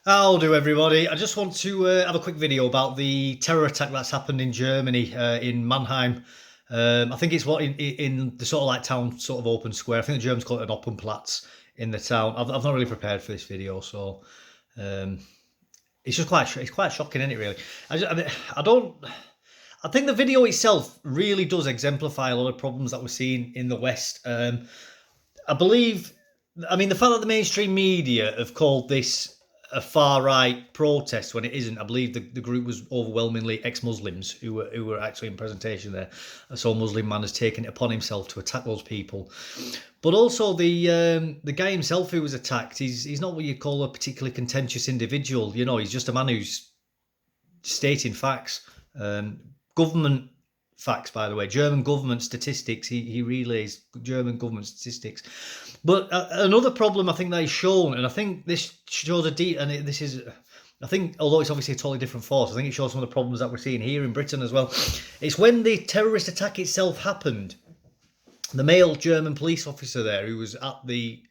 How'll do, everybody. I just want to have a quick video about the terror attack that's happened in Germany, in Mannheim. I think it's in the sort of like town, sort of open square. I think the Germans call it an Opernplatz in the town. I've not really prepared for this video, so um, it's just it's quite shocking, isn't it? Really, I mean, I don't. I think the video itself really does exemplify a lot of problems that we're seeing in the West. I believe, I mean, the fact that the mainstream media have called this a far right protest when it isn't. I believe the group was overwhelmingly ex-Muslims who were actually in presentation there. So a Muslim man has taken it upon himself to attack those people. But also the guy himself who was attacked, he's not what you'd call a particularly contentious individual. You know, he's just a man who's stating facts. Government facts, by the way, German government statistics. He relays German government statistics. But another problem I think that is shown, and I think this shows this is, I think, although it's obviously a totally different force, I think it shows some of the problems that we're seeing here in Britain as well. It's when the terrorist attack itself happened, the male German police officer there who was at the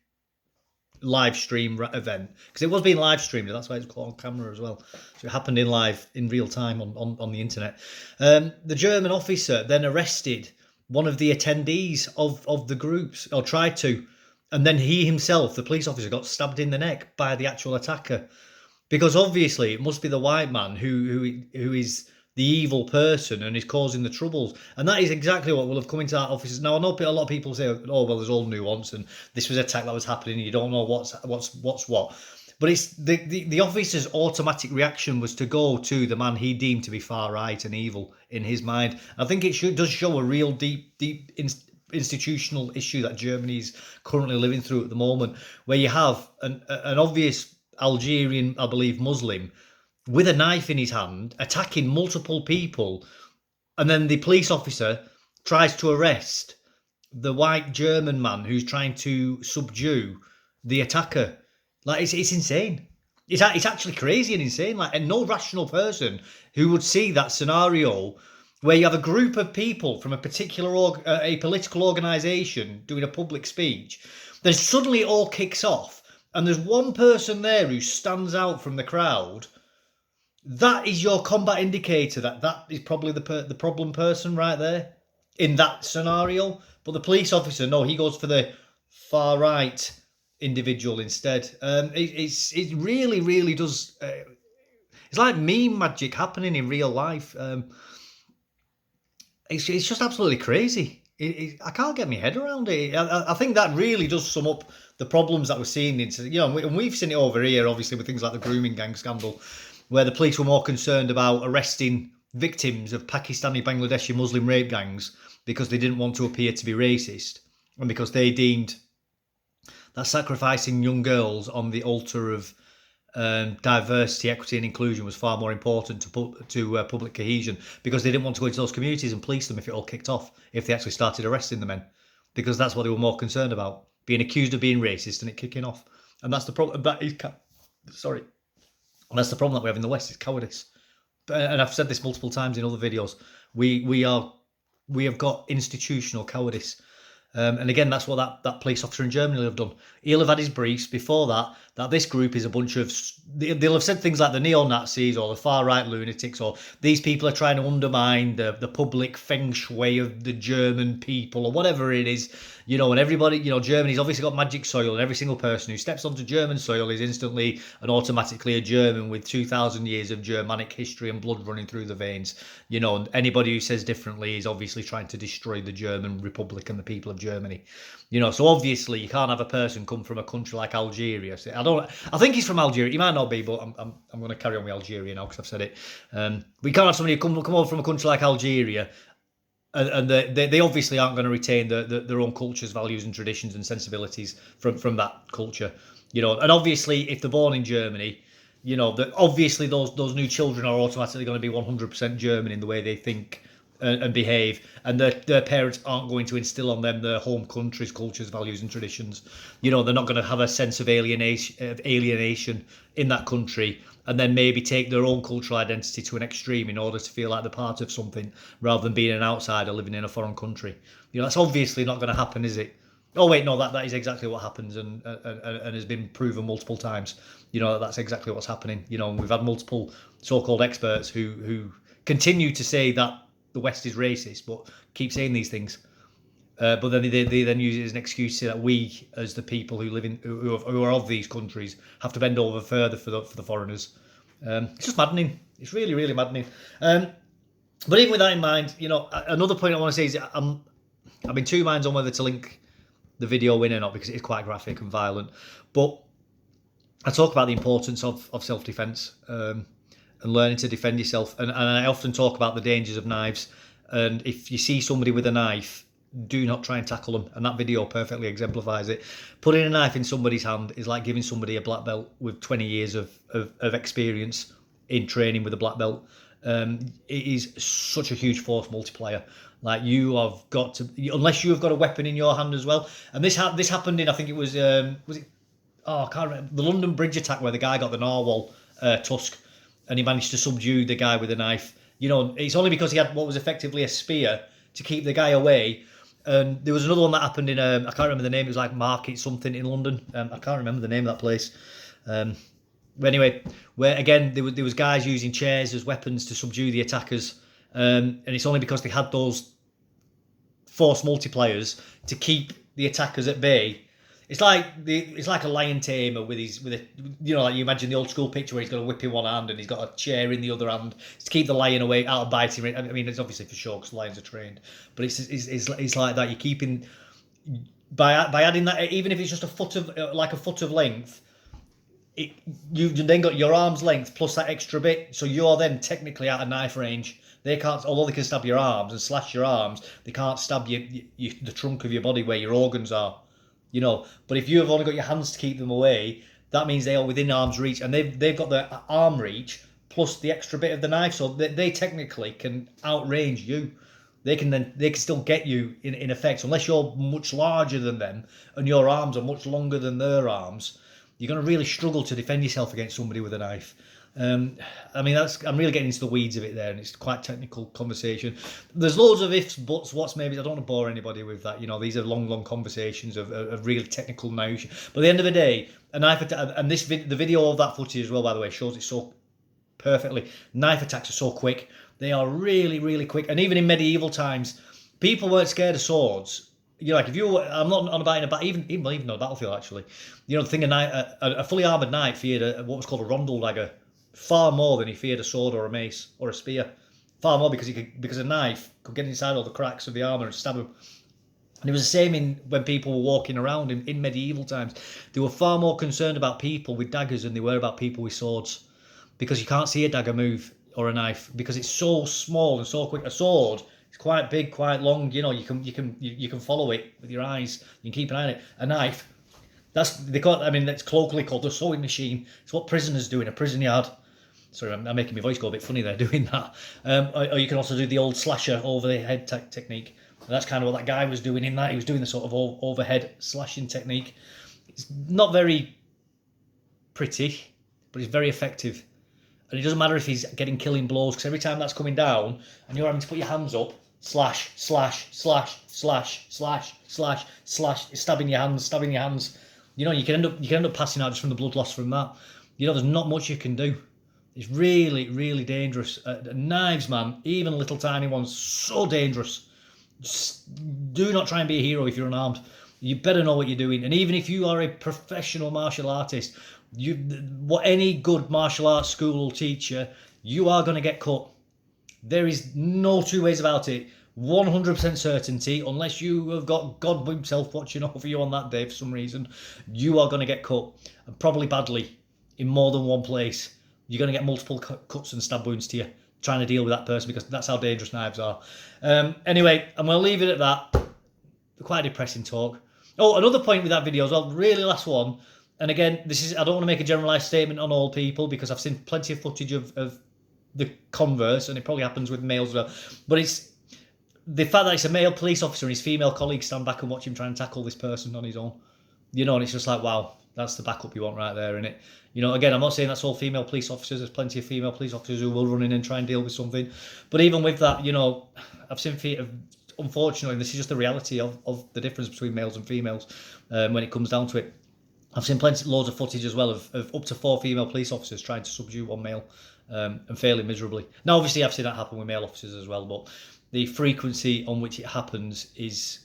live stream event, because it was being live streamed, and that's why it's caught on camera as well. So it happened in real time on the internet. The German officer then arrested one of the attendees of the groups, or tried to, and then he himself, the police officer, got stabbed in the neck by the actual attacker, because obviously it must be the white man who is the evil person and is causing the troubles. And that is exactly what will have come into that office. Now, I know a lot of people say, oh, well, there's all nuance and this was an attack that was happening. You don't know what's what. But it's the officer's automatic reaction was to go to the man he deemed to be far right and evil in his mind. I think it does show a real deep institutional issue that Germany's currently living through at the moment, where you have an obvious Algerian, I believe, Muslim with a knife in his hand, attacking multiple people, and then the police officer tries to arrest the white German man who's trying to subdue the attacker. Like, it's insane. It's actually crazy and insane. Like, and no rational person who would see that scenario where you have a group of people from a particular a political organisation doing a public speech, then suddenly it all kicks off, and there's one person there who stands out from the crowd. That is your combat indicator. That is probably the problem person right there in that scenario. But the police officer, no, he goes for the far right individual instead. It really, really does. It's like meme magic happening in real life. It's just absolutely crazy. I can't get my head around it. I think that really does sum up the problems that we're seeing. And we've seen it over here, obviously, with things like the grooming gang scandal, where the police were more concerned about arresting victims of Pakistani, Bangladeshi Muslim rape gangs because they didn't want to appear to be racist, and because they deemed that sacrificing young girls on the altar of diversity, equity and inclusion was far more important to public cohesion, because they didn't want to go into those communities and police them if it all kicked off, if they actually started arresting the men, because that's what they were more concerned about, being accused of being racist and it kicking off. And that's the problem. And that's the problem that we have in the West, is cowardice. And I've said this multiple times in other videos. We have got institutional cowardice. And again, that's what that police officer in Germany will have done. He'll have had his briefs before that this group is a bunch of... They'll have said things like the neo-Nazis or the far-right lunatics, or these people are trying to undermine the public feng shui of the German people, or whatever it is. And everybody, Germany's obviously got magic soil, and every single person who steps onto German soil is instantly and automatically a German with 2,000 years of Germanic history and blood running through the veins. And anybody who says differently is obviously trying to destroy the German Republic and the people of Germany. So obviously you can't have a person come from a country like Algeria. I think he's from Algeria. He might not be, but I'm going to carry on with Algeria now because I've said it. We can't have somebody come over from a country like Algeria, and they obviously aren't going to retain their own cultures, values, and traditions and sensibilities from that culture. And obviously if they're born in Germany, obviously those new children are automatically going to be 100% German in the way they think and behave, and their parents aren't going to instill on them their home country's cultures, values, and traditions. They're not going to have a sense of alienation in that country, and then maybe take their own cultural identity to an extreme in order to feel like they're part of something, rather than being an outsider living in a foreign country. That's obviously not going to happen, is it? Oh wait, no, that is exactly what happens, and has been proven multiple times. that's exactly what's happening. And we've had multiple so-called experts who continue to say that the West is racist, but keep saying these things. But then they then use it as an excuse that we, as the people who live in who are of these countries, have to bend over further for the foreigners. It's just maddening. It's really, really maddening. But even with that in mind, another point I want to say is I'm in two minds on whether to link the video in or not, because it is quite graphic and violent. But I talk about the importance of self-defense and learning to defend yourself. And I often talk about the dangers of knives. And if you see somebody with a knife, do not try and tackle them. And that video perfectly exemplifies it. Putting a knife in somebody's hand is like giving somebody a black belt with 20 years of experience in training with a black belt. It is such a huge force multiplier. Like, you have got to, unless you have got a weapon in your hand as well. And this happened in, I think it was it? Oh, I can't remember. The London Bridge attack, where the guy got the narwhal tusk, and he managed to subdue the guy with a knife. It's only because he had what was effectively a spear to keep the guy away. And there was another one that happened in, I can't remember the name, it was like Market something in London. I can't remember the name of that place. But anyway, where again, there was guys using chairs as weapons to subdue the attackers. And it's only because they had those force multipliers to keep the attackers at bay. It's like a lion tamer like you imagine the old school picture where he's got a whip in one hand and he's got a chair in the other hand to keep the lion away, out of biting. I mean, it's obviously for sure because lions are trained, but it's like that. You're keeping by adding that, even if it's just a foot of length. You've then got your arm's length plus that extra bit, so you're then technically out of knife range. They can't, although they can stab your arms and slash your arms, they can't stab the trunk of your body where your organs are. But if you have only got your hands to keep them away, that means they are within arm's reach, and they've got the arm reach plus the extra bit of the knife, so they technically can outrange you. They can still get you in effect, unless you're much larger than them and your arms are much longer than their arms. You're going to really struggle to defend yourself against somebody with a knife. I'm really getting into the weeds of it there, and it's quite a technical conversation. There's loads of ifs, buts, what's, maybe. I don't want to bore anybody with that. These are long conversations of really technical notion. But at the end of the day, a knife attack, and the video of that footage as well, by the way, shows it so perfectly. Knife attacks are so quick. They are really, really quick. And even in medieval times, people weren't scared of swords. Like if I'm not on about in a battle, even on a battlefield actually. The thing, a fully armoured knight feared what was called a rondel dagger far more than he feared a sword or a mace or a spear. Far more, because a knife could get inside all the cracks of the armour and stab him. And it was the same when people were walking around in medieval times. They were far more concerned about people with daggers than they were about people with swords, because you can't see a dagger move or a knife because it's so small and so quick. A sword, it's quite big, quite long. You can follow it with your eyes. You can keep an eye on it. A knife, that's colloquially called a sewing machine. It's what prisoners do in a prison yard. Sorry, I'm making my voice go a bit funny there doing that. Or you can also do the old slasher over the head technique. And that's kind of what that guy was doing in that. He was doing the sort of overhead slashing technique. It's not very pretty, but it's very effective. And it doesn't matter if he's getting killing blows, because every time that's coming down and you're having to put your hands up, slash, slash, slash, slash, slash, slash, slash, stabbing your hands. You can end up passing out just from the blood loss from that. There's not much you can do. It's really, really dangerous. Knives, man, even little tiny ones, so dangerous. Just do not try and be a hero if you're unarmed. You better know what you're doing. And even if you are a professional martial artist, what any good martial arts school will teach you are going to get cut. There is no two ways about it. 100% certainty, unless you have got God himself watching over you on that day for some reason, you are going to get cut, and probably badly, in more than one place. You're going to get multiple cuts and stab wounds to you trying to deal with that person, because that's how dangerous knives are. Anyway, I'm going to leave it at that. Quite a depressing talk. Oh, another point with that video as well, really last one. And again, I don't want to make a generalised statement on all people, because I've seen plenty of footage of the converse, and it probably happens with males as well. But it's the fact that it's a male police officer and his female colleagues stand back and watch him try and tackle this person on his own. And it's just like, wow, that's the backup you want right there, innit? Again, I'm not saying that's all female police officers. There's plenty of female police officers who will run in and try and deal with something. But even with that, I've seen, unfortunately, this is just the reality of the difference between males and females when it comes down to it. I've seen loads of footage as well of up to 4 female police officers trying to subdue one male, and failing miserably. Now, obviously, I've seen that happen with male officers as well, but the frequency on which it happens is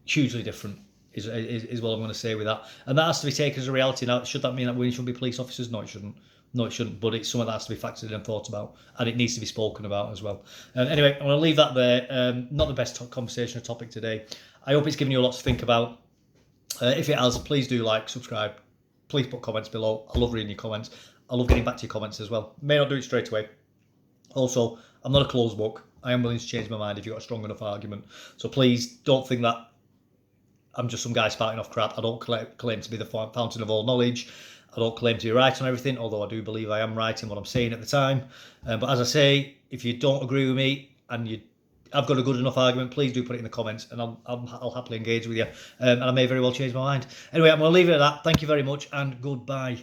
hugely different. Is what I'm going to say with that, and that has to be taken as a reality. Now, should that mean that women shouldn't be police officers? No, it shouldn't. No, it shouldn't. But it's something that has to be factored in and thought about, and it needs to be spoken about as well. Anyway, I'm going to leave that there. Not the best conversation or topic today. I hope it's given you a lot to think about. If it has, please do like, subscribe. Please put comments below. I love reading your comments. I love getting back to your comments as well. May not do it straight away. Also, I'm not a closed book. I am willing to change my mind if you've got a strong enough argument. So please don't think that I'm just some guy spouting off crap. I don't claim to be the fountain of all knowledge. I don't claim to be right on everything, although I do believe I am right in what I'm saying at the time. But as I say, if you don't agree with me and I've got a good enough argument, please do put it in the comments, and I'll happily engage with you. And I may very well change my mind. Anyway, I'm going to leave it at that. Thank you very much, and goodbye.